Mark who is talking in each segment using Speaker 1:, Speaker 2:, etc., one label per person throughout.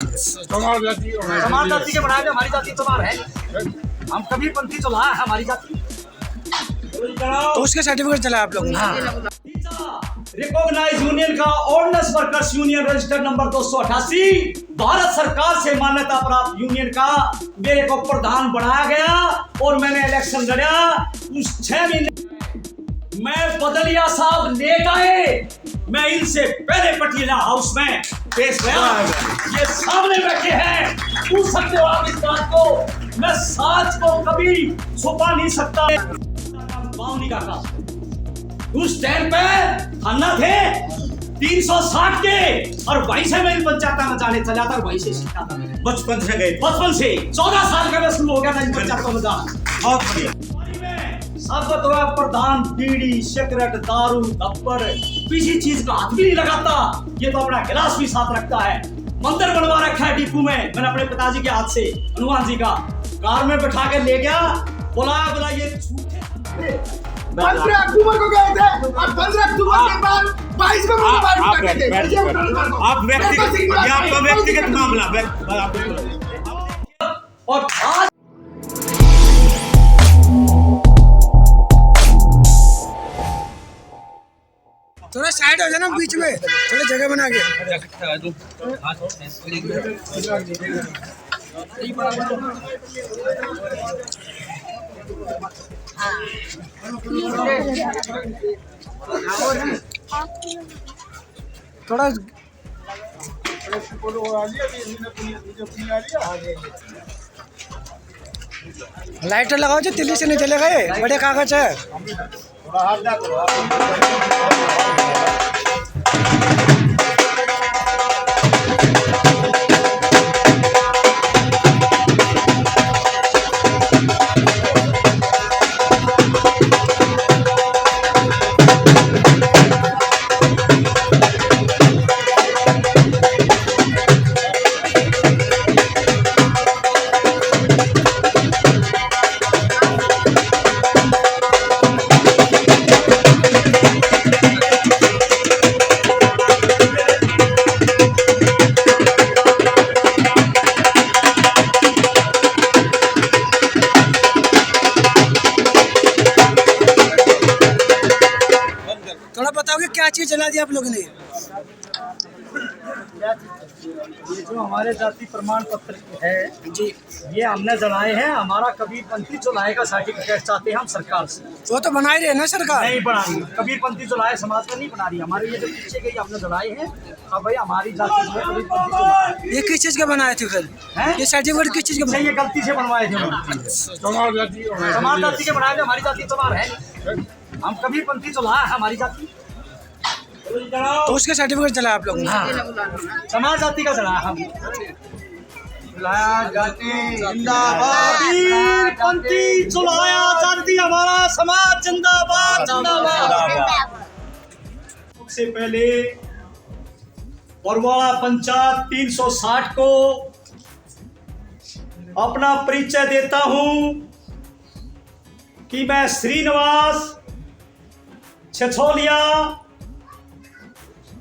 Speaker 1: समाज जाति के बनाए थे, हमारी जाति तमार है। हम कबीर पंथी चला है हमारी जाति।
Speaker 2: तो उसके सर्टिफिकेट चला आप लोग ने?
Speaker 1: रिकॉग्नाइज यूनियन का ordnance workers union register number 288 Bharat सरकार से मान्यता प्राप्त यूनियन का मेरे को प्रधान बनाया गया और मैंने इलेक्शन लड़ा। उस 6 महीने मैं बदलिया साहब लेट आए, मैं इनसे पहले पटियाला हाउस में पेश गया। ये सामने बैठे हैं, पूछ सकते हो आप इस बात को। मैं साच को कभी छुपा नहीं सकता। बावनी का काम उस टाइम पे खाना थे 360 के, और वहीं से मेरी पंचायत में जाने चला था और वहीं से सीखा था।
Speaker 3: बचपन से गए,
Speaker 1: बचपन से 14 साल का मैं शुरू हो गया था इन पंचायतों में जाना।
Speaker 3: बहुत बढ़िया।
Speaker 1: साबत हुआ प्रधान बीड़ी सिगरेट दारू दब्बर किसी चीज का हाथ भी नहीं लगाता। ये तो अपना गिलास भी साथ रखता है। मंदिर बनवा रखा है डिपू में, मैंने अपने पिताजी के हाथ से हनुमान जी का कार में बैठा के ले गया। बोला ये झूठे
Speaker 4: 15 अक्टूबर को गए थे और 15 अक्टूबर के बाद 22 को
Speaker 3: आप व्यक्तिगत मामला
Speaker 1: और आज
Speaker 2: थोड़ा साइड हो जाना बीच में, थोड़ा जगह बना के। थोड़ा लाइटर लगाओ जो दिल्ली से नहीं चले गए, बड़े कागज है। थोड़ा बताओगे क्या चीज जला दी आप लोगों ने?
Speaker 1: ये जो हमारे जाति प्रमाण पत्र है
Speaker 2: जी,
Speaker 1: ये हमने जलाए हैं। हमारा कबीर पंथी चुनाए का सर्टिफिकेट चाहते हैं हम सरकार से।
Speaker 2: वो तो बना ही रहे ना सरकार।
Speaker 1: नहीं बना रही कबीर पंथी चुनाए समाज में नहीं बना रही। हमारे ये जो पीछे गई हमने जलाए हैं। अब भाई हमारी जाति में कबीर पंथी चुनाए
Speaker 2: ये किस चीज के बनाए थे फिर?
Speaker 1: हैं?
Speaker 2: ये सर्टिफिकेट किस चीज के
Speaker 1: नहीं,
Speaker 2: बनाए?
Speaker 1: ये गलती से बनवाए थे उन्होंने। समाज जाति के बनाए थे, हमारी जाति चुनाव है नहीं। हम कबीर पंथी चुनाए है हमारी जाति।
Speaker 2: तो उसके सर्टिफिकेट चला आप लोग ने?
Speaker 1: समाज जाति का चढ़ा हम कबीर पंथी चुलाया जाति हमारा समाज जिंदाबाद जिंदाबाद। सबसे पहले बरवाड़ा पंचायत 360 को अपना परिचय देता हूं कि मैं श्रीनिवास छछोलिया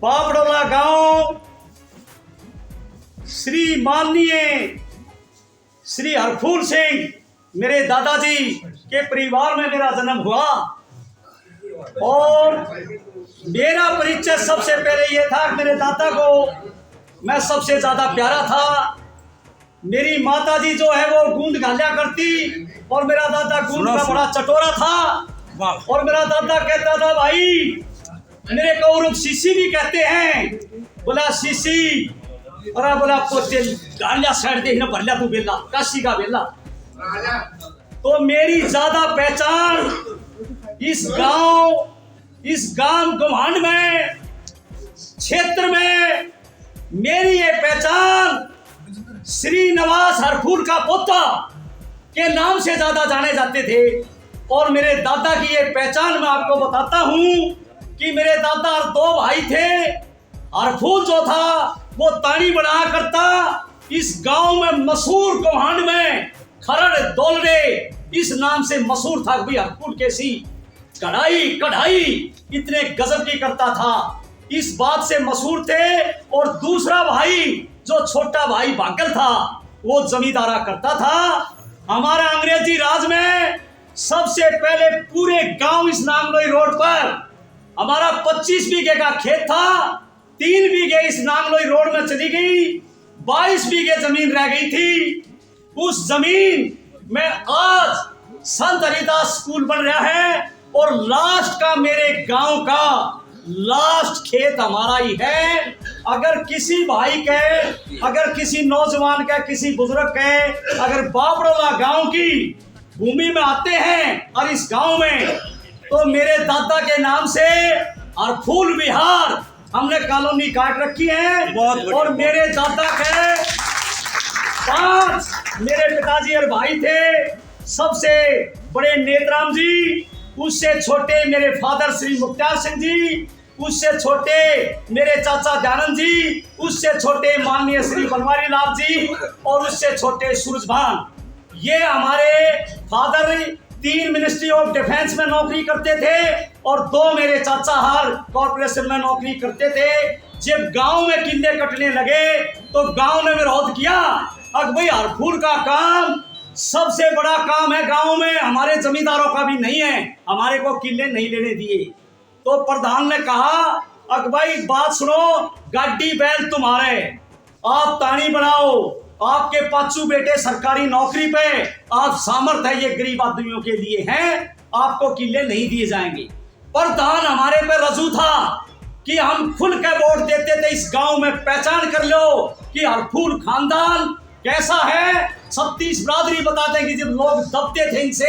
Speaker 1: बाबड़ोला गांव श्री माननीय श्री हरफूल सिंह मेरे दादाजी के परिवार में मेरा जन्म हुआ। और मेरा परिचय सबसे पहले ये था कि मेरे दादा को मैं सबसे ज्यादा प्यारा था। मेरी माताजी जो है वो गूंद घालिया करती और मेरा दादा गूंद का बड़ा चटोरा था। और मेरा दादा कहता था भाई, मेरे को उर्फ सीसी भी कहते हैं। बोला सीसी, और बोला पोते गालिया साइड दे ना भरला तू बेला काशी का बेला। तो मेरी ज्यादा पहचान इस गांव गवांड में क्षेत्र में मेरी ये पहचान श्रीनिवास हरफूल का पोता के नाम से ज्यादा जाने जाते थे। और मेरे दादा की ये पहचान मैं आपको बताता हूं कि मेरे दादा और 2 भाई थे। हरफूल जो था वो ताड़ी बनाया करता। इस गांव में मशहूर गवांड में खरड़ दोलरे इस नाम से मशहूर था। भाई हरफूल कैसी कढ़ाई इतने गजब की करता था, इस बात से मशहूर थे। और दूसरा भाई जो छोटा भाई भागल था वो जमींदारा करता था। हमारा अंग्रेजी राज में सबसे पहले पूरे गांव इस नांगलोई रोड पर हमारा 25 बीघे का खेत था। 3 बीघे इस नांगलोई रोड में चली गई, 22 बीघे जमीन रह गई थी। उस जमीन में आज संत हरिदास स्कूल बन रहा है और लास्ट का मेरे गांव का लास्ट खेत हमारा ही है। अगर किसी भाई के, अगर किसी नौजवान का, किसी बुजुर्ग के अगर बाबरोला गांव की भूमि में आते हैं और इस गांव में, तो मेरे दादा के नाम से और फूल विहार हमने कॉलोनी काट रखी है।
Speaker 3: बहुत बढ़िया।
Speaker 1: और मेरे दादा के 5 मेरे पिताजी और भाई थे। सबसे बड़े नेतराम जी, उससे छोटे मेरे फादर श्री मुख्तार सिंह जी, उससे छोटे मेरे चाचा दयानंद जी, उससे छोटे माननीय श्री बनवारी लाल जी और उससे छोटे सूरजभान। ये हमारे फादर 3 मिनिस्ट्री ऑफ डिफेंस में नौकरी करते थे और 2 मेरे चाचा हर कॉर्पोरेशन में नौकरी करते थे। जब गांव में किले कटने लगे तो गांव ने विरोध किया। अब भाई हरफूल का काम सबसे बड़ा काम है गांव में, हमारे जमींदारों का भी नहीं है, हमारे को किले नहीं लेने दिए। तो प्रधान ने कहा अक भाई बात सुनो, गाड़ी बैल तुम्हारे, आप तानी बनाओ, आपके 5 बेटे सरकारी नौकरी पे, आप सामर्थ्य है ये गरीब आदमियों के लिए हैं, आपको किले नहीं दिए जाएंगे। प्रधान हमारे पे रजू था कि हम खुल के वोट देते थे, इस गांव में पहचान कर लो कि हरफूल खानदान कैसा है। 36 बिरादरी बताते हैं कि जब लोग दबते थे इनसे,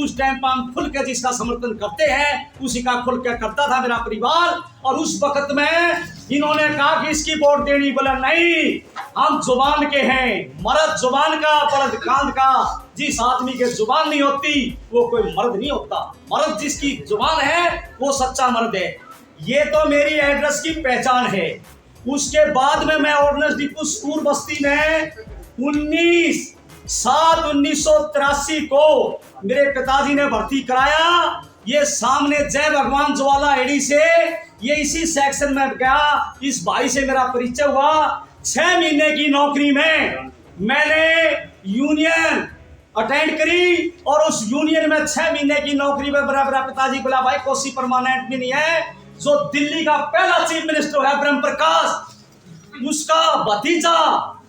Speaker 1: उस टाइम पर हम खुल के जिसका समर्थन करते हैं उसी का खुल के करता था मेरा परिवार। और उस वक्त में इन्होंने कहा कि इसकी वोट देनी, बोला नहीं, हम जुबान के हैं, मर्द जुबान का, बलद कांद का। जिस आदमी के जुबान नहीं होती वो कोई मर्द नहीं होता, मर्द जिसकी जुबान है वो सच्चा मर्द है। ये तो मेरी एड्रेस की पहचान है। उसके बाद में मैं ऑर्डिनेंस डिपो स्कूल बस्ती में 19/7/1983 को मेरे पिताजी ने भर्ती कराया। ये सामने जय भगवान ज्वाला एडी से ये इसी सेक्शन में गया। इस भाई से मेरा परिचय हुआ। 6 महीने की नौकरी में मैंने यूनियन अटेंड करी और उस यूनियन में 6 महीने की नौकरी में बराबर पिताजी बोला भाई कोसी परमानेंट में नहीं है। जो दिल्ली का पहला चीफ मिनिस्टर है ब्रह्म प्रकाश, उसका भतीजा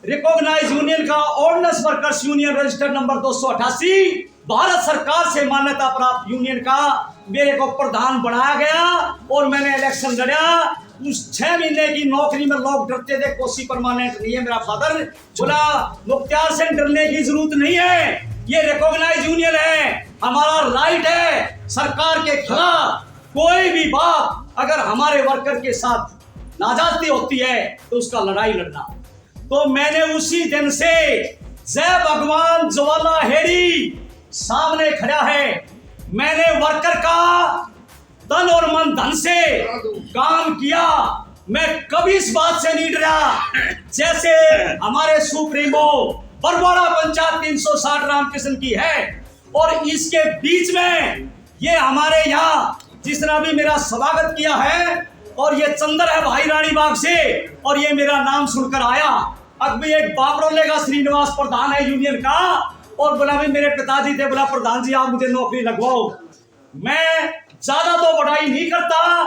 Speaker 1: रिकॉग्नाइज यूनियन का ordnance workers union registered number 288 Bharat सरकार से मान्यता प्राप्त यूनियन का मेरे को प्रधान बनाया गया और मैंने इलेक्शन लड़ा। उस 6 महीने की नौकरी में लोग डरते थे कोसी परमानेंट नहीं है। मेरा फादर बोला मुख्तार से डरने की जरूरत नहीं है, ये रिकॉग्नाइज यूनियन है, हमारा राइट है। सरकार के खिलाफ कोई भी बात अगर हमारे वर्कर के साथ नाजायज होती है तो उसका लड़ाई लड़ना। तो मैंने उसी दिन से जय भगवान ज्वाला हेड़ी सामने खड़ा है, मैंने वर्कर का तन और मन धन से काम किया। मैं कभी इस बात से नहीं डरा। जैसे हमारे सुप्रीमो बरवाड़ा पंचायत 360 रामकृष्ण की है और इसके बीच में ये हमारे यहाँ जिसने अभी मेरा स्वागत किया है और ये चंदर है भाई रानी बाग से और ये मेरा नाम सुनकर आया। अब भी एक बाबरोले का श्रीनिवास प्रधान है यूनियन का और बोला भाई मेरे पिताजी थे, बोला प्रधान जी आप मुझे नौकरी लगवाओ। मैं ज्यादा तो बढ़ाई नहीं करता,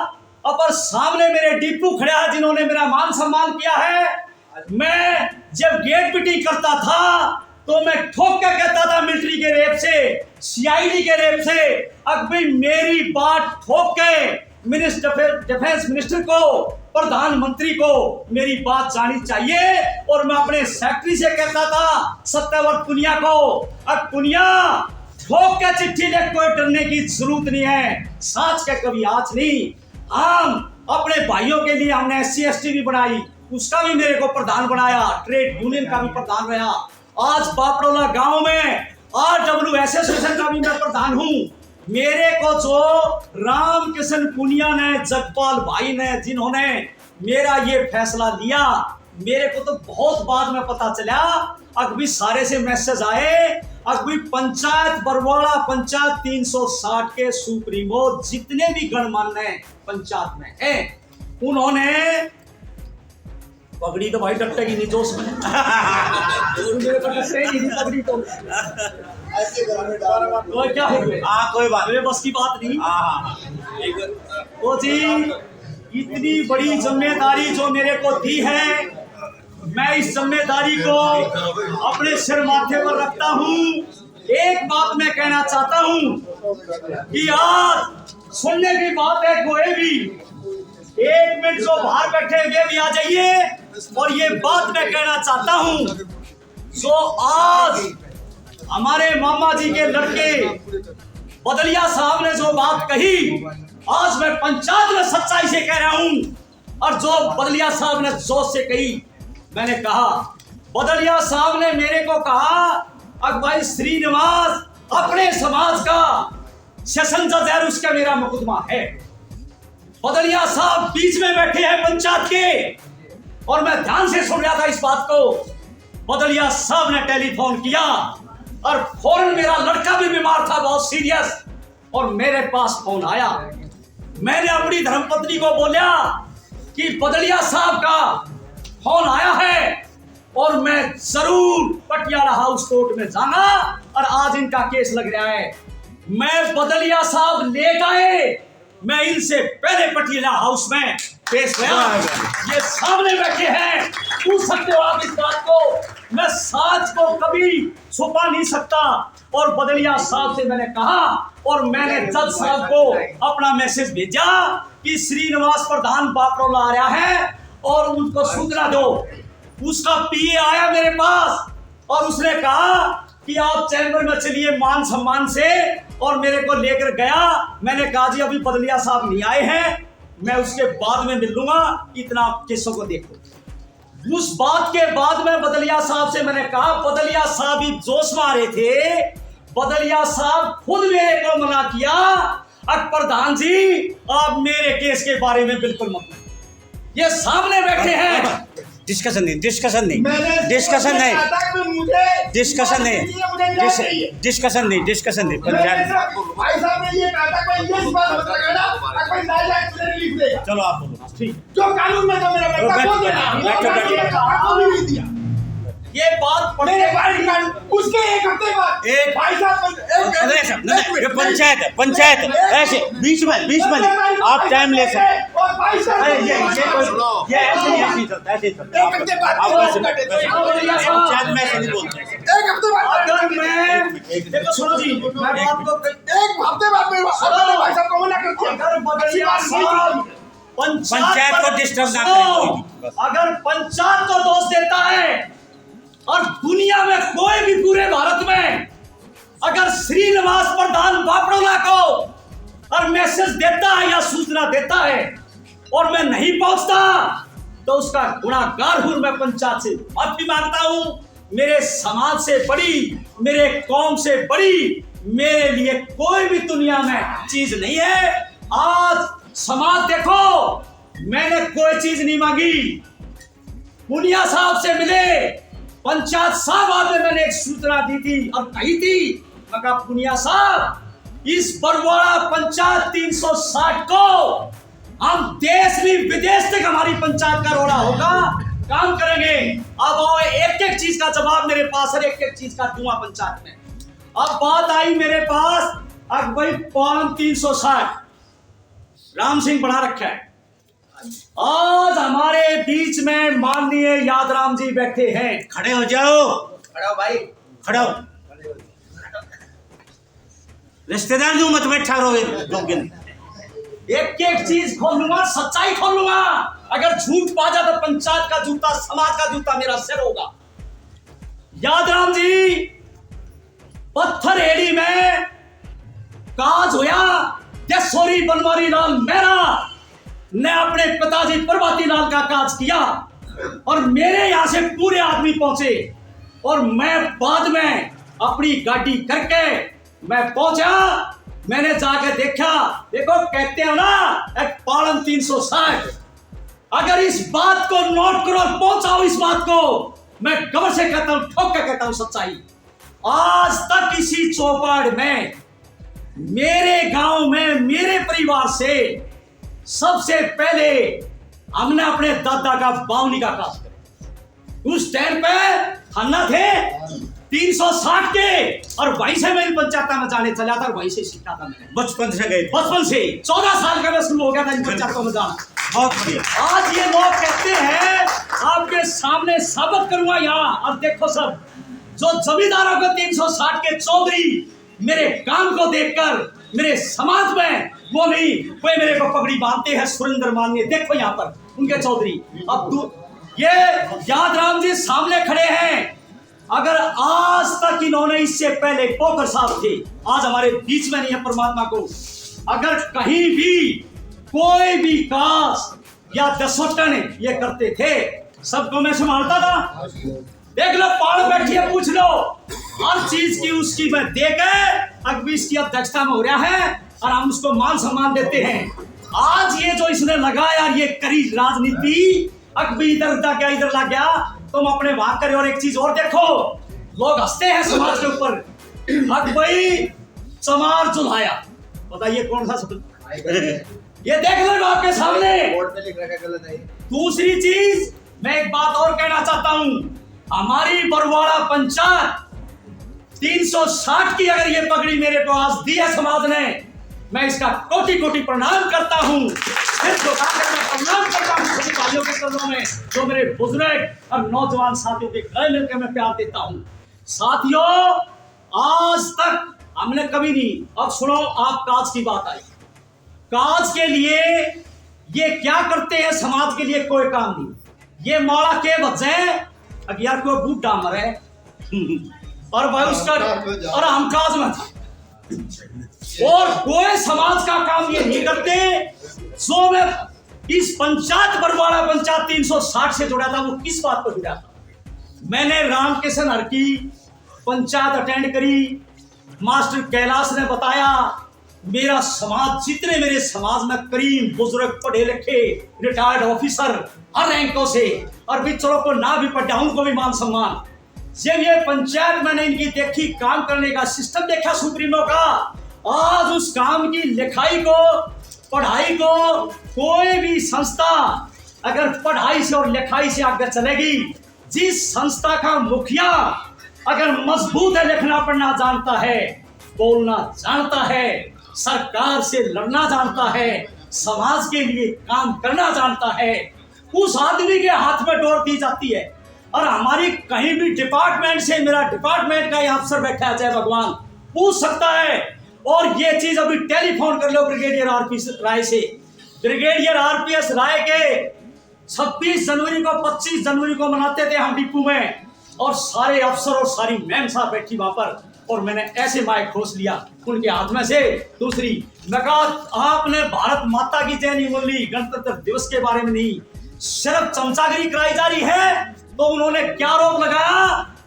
Speaker 1: पर सामने मेरे डिपू खड़ा है जिन्होंने मेरा मान सम्मान किया है। मैं जब गेट मीटिंग करता था तो मैं ठोक के कहता था मिलिट्री के रेप से, सीआईडी के रेप से। अब भी मेरी बात ठोक के डिफेंस मिनिस्टर को, प्रधानमंत्री को मेरी बात जानी चाहिए। और मैं अपने सेक्रेटरी से कहता था सत्यव्रत पुनिया को, अब पुनिया ठोक के चिट्ठी लिख, कोई डरने की जरूरत नहीं है, साच के कभी आज नहीं। हम अपने भाइयों के लिए हमने SC/ST भी बनाई, उसका भी मेरे को प्रधान बनाया, ट्रेड यूनियन का भी प्रधान रहा। आज बापरोला गांव में RW एसोसिएशन का भी मैं प्रधान हूं। मेरे को जो रामकृष्ण पुनिया ने, जगपाल भाई ने, जिन्होंने मेरा ये फैसला लिया, मेरे को तो बहुत बाद में पता चला। अभी सारे से मैसेज आए, अभी पंचायत बरवाड़ा पंचायत 360 के सुप्रीमो जितने भी गणमान्य पंचायत में हैं, उन्होंने पगड़ी तो भाई डटेगी नहीं जोश में। मेरे को डटेगी नहीं पगड़ी तो क्या हो गया?
Speaker 3: हाँ कोई बात
Speaker 1: मेरे बस की बात नहीं।
Speaker 3: हाँ
Speaker 1: वो जी इतनी बड़ी जिम्मेदारी जो मेरे को दी है, मैं इस जिम्मेदारी को अपने सिर माथे पर रखता हूँ। एक बात मैं कहना चाहता हूँ कि आज सुनने की बात है कोई भी, एक मिनट जो बाहर बैठे वे भी आ जाइए। और ये बात मैं कहना चाहता हूँ, जो आज हमारे मामा जी के लड़के बदलिया साहब ने जो बात कही, आज मैं पंचायत में सच्चाई से कह रहा हूँ। और जो बदलिया साहब ने जोश से कही, मैंने कहा बदलिया साहब ने मेरे को कहा अब भाई श्रीनिवास अपने समाज का सेशन जज है, उसका मेरा मुकदमा है। बदलिया साहब बीच में बैठे हैं पंचायत के, और मैं ध्यान से सुन रहा था इस बात को। बदलिया साहब ने टेलीफोन किया और फौरन मेरा लड़का भी बीमार था बहुत सीरियस, और मेरे पास फोन आया। मैंने अपनी धर्मपत्नी को बोला कि बदलिया साहब का फोन आया है और मैं जरूर पटियाला हाउस कोर्ट में जाना, और आज इनका केस लग रहा है। मैं बदलिया साहब लेट आए, मैं इनसे पहले पटियाला हाउस में पेश गया। ये सामने बैठे हैं, पूछ सकते हो आप इस बात को। मैं सच को कभी छुपा नहीं सकता। और बदलिया साहब से मैंने कहा, और मैंने जज साहब को अपना मैसेज भेजा कि श्रीनिवास प्रधान बापरोला आ रहा है और उनको सूचना दो। उसका पीए आया मेरे पास और उसने कहा कि आप चैम्बर में चलिए मान सम्मान से, और मेरे को लेकर गया। मैंने कहा जी अभी बदलिया साहब नहीं आए हैं, मैं उसके बाद में मिल लूंगा, इतना केसों को देखो। उस बात के बाद में बदलिया साहब से मैंने कहा, बदलिया साहब ही जोश में आ रहे थे। बदलिया साहब खुद मेरे को मना किया, अब प्रधान जी आप मेरे केस के बारे में बिल्कुल मत, ये सामने बैठे हैं।
Speaker 3: डिस्कशन नहीं डिस्कशन नहीं
Speaker 4: मैंने
Speaker 3: डिस्कशन नहीं
Speaker 4: मुझे
Speaker 3: डिस्कशन नहीं डिस्कशन नहीं डिस्कशन नहीं पंचायत।
Speaker 4: भाई साहब ने ये कहा था कि ये बात मत लगाना, अगर नाजायज तुझे रिलीफ देगा।
Speaker 3: चलो आप बोलो।
Speaker 1: ठीक,
Speaker 4: जो कानून में जो मेरा बेटा
Speaker 3: बैठो,
Speaker 4: बोल देना,
Speaker 3: बैठो, बैठो।
Speaker 4: आपको भी नहीं दिया।
Speaker 1: ये बात
Speaker 4: मेरे भाई कानून उसके एक हफ्ते बाद
Speaker 3: एक
Speaker 4: भाई साहब
Speaker 3: ये पंचायत है, पंचायत है। ऐसे बीच में आप टाइम ले सकते हैं।
Speaker 4: और भाई साहब
Speaker 3: ये ऐसे ही चलता है, ऐसे ही चलता है।
Speaker 4: एक हफ्ते बाद
Speaker 3: आप वैसे
Speaker 1: पंचायत
Speaker 3: में ऐसे नहीं बोलते।
Speaker 4: एक हफ्ते बाद
Speaker 1: अगर मैं देखो सुनो जी, मैं बात को
Speaker 4: एक हफ्ते बाद मेरे भाई साहब को मना कर दिया।
Speaker 1: अगर बदलिया साहब
Speaker 3: पंचायत को डिस्टर्ब ना करें।
Speaker 1: अगर पंचायत को दोष देता है, और दुनिया में कोई भी पूरे भारत में अगर श्रीनिवास प्रधान बापरोला को और मैसेज देता है या सूचना देता है और मैं नहीं पहुंचता, तो उसका गुनाहगार हूं मैं। पंचायत से माफी मांगता हूं। मेरे समाज से बड़ी, मेरे कौम से बड़ी मेरे लिए कोई भी दुनिया में चीज नहीं है। आज समाज देखो, मैंने कोई चीज नहीं मांगी। पुनिया साहब से मिले, पंचायत साहब में मैंने एक सूचना दी थी और कही थी, मैं कहा पुनिया साहब इस बरवाड़ा पंचायत 360 को हम देश में विदेश तक हमारी पंचायत का रोड़ा होगा, काम करेंगे। अब आओ एक एक चीज का जवाब मेरे पास है, एक एक चीज का दूंगा पंचायत में। अब बात आई मेरे पास, अब भाई पालन 360 राम सिंह बढ़ा रखा है। आज हमारे बीच में माननीय यादराम जी बैठे हैं।
Speaker 3: खड़े हो जाओ,
Speaker 1: खड़ा हो भाई,
Speaker 3: खड़े हो। रिश्तेदार जो मत बैठा रहो योग्य नहीं।
Speaker 1: एक एक चीज खोल लूंगा, सच्चाई खोल लूंगा। अगर झूठ बाजा तो पंचायत का जूता, समाज का जूता मेरा सिर होगा। यादराम जी पत्थर एड़ी में काज होया, जसोरी बनवारी लाल मेरा ने अपने पिताजी प्रभाती लाल का काज किया, और मेरे यहां से पूरे आदमी पहुंचे, और मैं बाद में अपनी गाड़ी करके मैं पहुंचा। मैंने जाके देखा, देखो कहते हो ना एक पालन 360। अगर इस बात को नोट करो, पहुंचाओ इस बात को, मैं गबर से कहता हूं, ठोक के कहता हूं सच्चाई। आज तक इसी चौपाड़ में मेरे गांव में मेरे परिवार से सबसे पहले हमने अपने दादा का बावनी का काज किया। उस टाइम पे थाना थे 360 के, और वहीं से मेरी पंचायत में जाने चला था और वहीं से सीखा था मैंने।
Speaker 3: बचपन से गए थे।
Speaker 1: बचपन से 14 साल का मैं शुरू हो गया था इन पंचायतों में जाना।
Speaker 3: बहुत बढ़िया।
Speaker 1: आज ये लोग कहते हैं आपके सामने साबित करूंगा यहाँ। अब देखो सब, जो जमींदारों को 360 के चौधरी मेरे काम को देखकर मेरे समाज में वो नहीं, वे मेरे को पगड़ी बांधते हैं सुरेंद्र माननीय। देखो यहाँ पर उनके चौधरी। अब ये याद राम जी सामने खड़े हैं। अगर आज तक इन्होंने, इससे पहले पोखर साहब थे, आज हमारे बीच में नहीं है, परमात्मा को अगर कहीं भी कोई भी काज या दसोटन ये करते थे, सबको मैं संभालता था। देख लो, पाड़ बैठी है, पूछ लो, हर चीज की उसकी मैं देकर अभी इसकी अध्यक्षता में हो रहा है और हम उसको मान सम्मान देते हैं। आज ये जो इसने लगाया, ये करी राजनीति, अकबी इधर था क्या, इधर लग गया, तुम अपने वहां करे। और एक चीज और देखो, लोग हंसते हैं समाज के ऊपर। अकबई चमार चुलाया, बताइए कौन सा शब्द? ये देख लो आपके सामने। दूसरी चीज मैं एक बात और कहना चाहता हूं, हमारी बरवाड़ा पंचायत 360 की अगर ये पगड़ी मेरे को आज दी है समाज ने, मैं इसका कोटि कोटि प्रणाम करता हूं। प्रणाम करता हूं सभी भाइयों के चरणों में, जो मेरे बुजुर्ग और नौजवान साथियों के गले मिलकर मैं प्यार देता हूं। साथियों, आज तक हमने कभी नहीं, अब सुनो, आप काज की बात आई, काज के लिए ये क्या करते हैं, समाज के लिए कोई काम नहीं। ये माड़ा के बच्चे अगियार को बूढ़ा मरे और भाई उसका, और हम काज में था, और कोई समाज का काम ये नहीं करते। जो मैं इस पंचायत बरवाड़ा पंचायत 360 से जुड़ा था, वो किस बात पर जुड़ा था? मैंने रामकिशन हर की पंचायत अटेंड करी, मास्टर कैलाश ने बताया, मेरा समाज, जितने मेरे समाज में करीम बुजुर्ग पढ़े लिखे रिटायर्ड ऑफिसर हर रैंकों से, और बिचड़ों को ना भी पढ़ा उनको भी मान सम्मान। जब ये पंचायत मैंने इनकी देखी, काम करने का सिस्टम देखा सुप्रीमो का, आज उस काम की लिखाई को, पढ़ाई को, कोई भी संस्था अगर पढ़ाई से और लिखाई से आगे चलेगी, जिस संस्था का मुखिया अगर मजबूत है, लिखना पढ़ना जानता है, बोलना जानता है, सरकार से लड़ना जानता है, समाज के लिए काम करना जानता है, उस आदमी के हाथ में डोर दी जाती है। और हमारी कहीं भी डिपार्टमेंट से, मेरा डिपार्टमेंट का यहाँ अफसर बैठा है, जय भगवान, पूछ सकता है। और ये चीज अभी टेलीफोन कर लो ब्रिगेडियर आरपीएस राय से। ब्रिगेडियर आरपीएस राय के 26 जनवरी को 25 जनवरी को मनाते थे हम डिपू में, और सारे अफसर और सारी मैम साहब बैठी वहां पर, और मैंने ऐसे माइक खोस लिया उनके हाथ में से। दूसरी मैं कहा, आपने भारत माता की जय नहीं बोली, गणतंत्र दिवस के बारे में नहीं, सिर्फ चमचागिरी कराई जा रही है। तो उन्होंने क्या आरोप लगाया,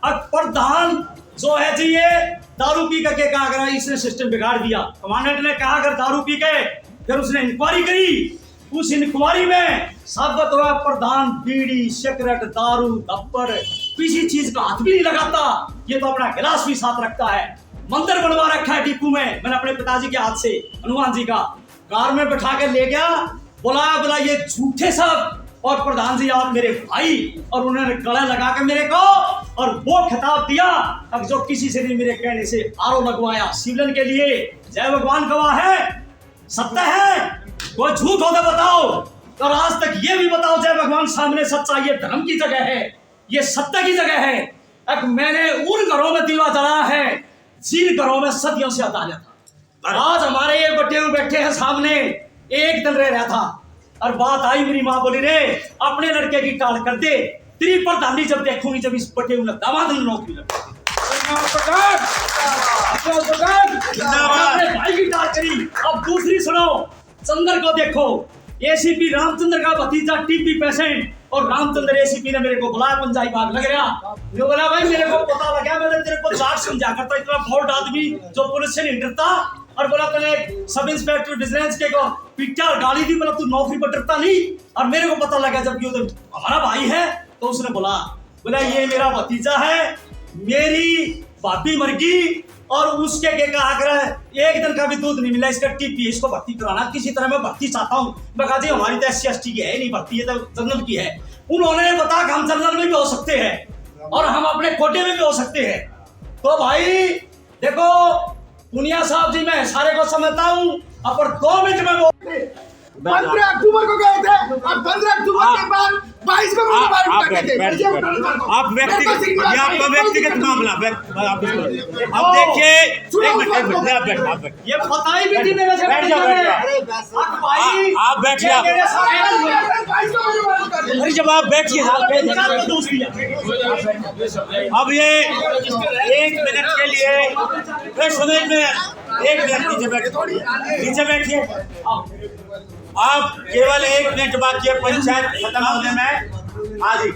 Speaker 1: प्रधान जो है जी ये दारू पी करके कहा, अगर इसने सिस्टम बिगाड़ दिया। कमांडेंट ने कहा अगर दारू पी के, फिर उसने इंक्वायरी करी, उस इंक्वायरी में साबित हुआ प्रधान बीड़ी, सिगरेट, दारू, दफ्तर, किसी चीज का हाथ भी नहीं लगाता, ये तो अपना गिलास भी साथ रखता है। मंदिर बनवा रखा है डिपू में, मैंने अपने पिताजी के हाथ से, हनुमान जी का, कार में बैठा के ले गया, बोला ये झूठे सब, और प्रधान जी आप मेरे भाई, और उन्होंने गला लगा के मेरे को और वो खिताब दिया, अब जो किसी से नहीं मेरे कहने से आरो लगवाया सिविलन के लिए। जय भगवान गवाह है, सत्य है, कोई झूठ हो तो बताओ। और आज तक ये भी बताओ जय भगवान सामने सच्चाई, ये धर्म की जगह है, ये सत्य की जगह है। अब मैंने उन घरों में दीवा जलाया है जिन घरों में सदियों से अदालत था। आज हमारे ये बटे हुए बैठे हैं सामने, एक दिन रह रहा था, और बात आई, मेरी माँ बोली रे अपने लड़के की टाल कर दे, तेरी प्रधानी जब देखूंगी जब इस बटे हुए दामाद नौकरी लगेगी। अपने भाई की टाल करी। अब दूसरी सुनो, चंद्र को देखो, एसीपी रामचंद्र का भतीजा टीबी पेशेंट, और रामचंद्र एसीपी ने मेरे को बुलाया, पंचायत बाग लग रहा, जो बोला भाई मेरे को पता लगा, मैंने तेरे को चार्ज समझा करता, इतना फोर्ट आदमी जो पुलिस से नहीं डरता, और बोला तूने सब इंस्पेक्टर विजिलेंस के को पिटा और गाली दी, बोला तू नौकरी पर डरता नहीं। और मेरे को पता लगा जब ये तो हमारा भाई है, तो उसने बोला ये मेरा भतीजा है, मेरी भाभी मर गई और उसके के कहा कर एक दिन का भी दूध नहीं मिला, इसका टीपी, इसको भर्ती कराना, किसी तरह मैं भर्ती चाहता हूँ। मैं कहा जी हमारी तो SC ST की है नहीं भर्ती, है तो जनरल की है। उन्होंने बताया कि हम जनरल में भी हो सकते हैं और हम अपने कोटे में भी हो सकते हैं। तो भाई देखो पुनिया साहब जी, मैं सारे को समझता हूँ, पर 2 मिनट में
Speaker 4: 15 अक्टूबर को गए थे और 15 अक्टूबर के बाद 22 को मुझे बाहर
Speaker 3: आप
Speaker 4: उठा के थे।
Speaker 3: आप व्यक्तिगत, ये आपका व्यक्तिगत मामला आप अब देखिए, एक मिनट आप बैठ,
Speaker 1: ये बताई भी थी मेरे से
Speaker 3: बैठ जाओ, बैठ जाओ।
Speaker 1: भाई
Speaker 3: आप बैठिए, आप।
Speaker 1: मेरे साथ
Speaker 4: 22 को मुझे बाहर उठा के
Speaker 3: अरे जब आप बैठिए अब ये 1 मिनट के लिए सुने में 1 मिनट नीचे बैठिए। आप केवल 1 मिनट बाकी है पंचायत खत्म होने में। हाँ जी।